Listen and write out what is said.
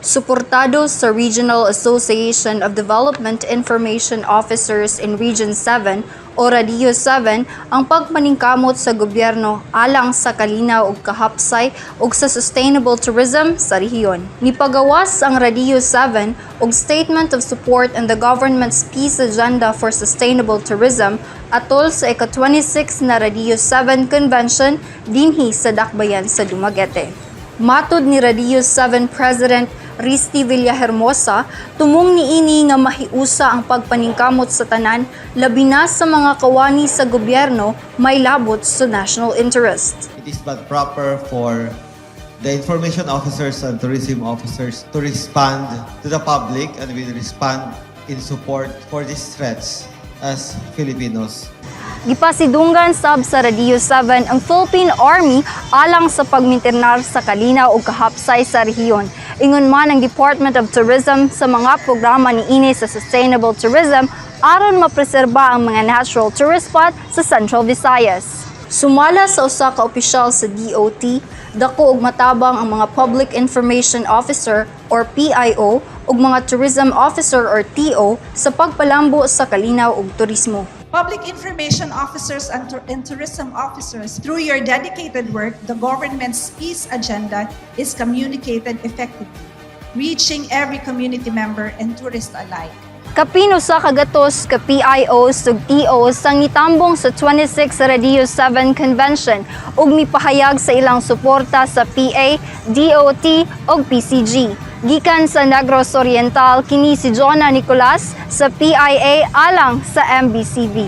Suportado sa Regional Association of Development Information Officers in Region 7 o RADIO-7 ang pagpaningkamot sa gobyerno alang sa kalinaw ug kahapsay ug sa sustainable tourism sa rehiyon. Nipagawas ang RADIO-7 og Statement of Support in the Government's Peace Agenda for Sustainable Tourism atol sa ika-26 na RADIO-7 Convention dinhi sa Dakbayan sa Dumaguete. Matud ni RADIO-7 President Risti Villahermosa, tumong niini nga mahiusa ang pagpaningkamot sa tanan, labi na sa mga kawani sa gobyerno may labot sa national interest. It is but proper for the information officers and tourism officers to respond to the public, and will respond in support for these threats as Filipinos. Gipasidunggan sab sa RADIO-7 ang Philippine Army alang sa pagminternar sa kalinaw ug kahapsay sa rehiyon. Ingon man ang Department of Tourism sa mga programa niini sa sustainable tourism aron mapreserba ang mga natural tourist spot sa Central Visayas. Sumala sa usa ka opisyal sa DOT, dako ug matabang ang mga Public Information Officer or PIO ug mga Tourism Officer or TO sa pagpalambo sa kalinaw ug turismo. Public information officers and tourism officers, through your dedicated work, the government's peace agenda is communicated effectively, reaching every community member and tourist alike. Kapino sa kagatos ka PIOs ug TOs sang nitambong sa 26 RADIO-7 Convention ug mipahayag sa ilang suporta sa PA, DOT ug PCG. Gikan sa Negros Oriental, kini si Jonah Nicolas sa PIA alang sa MBCV.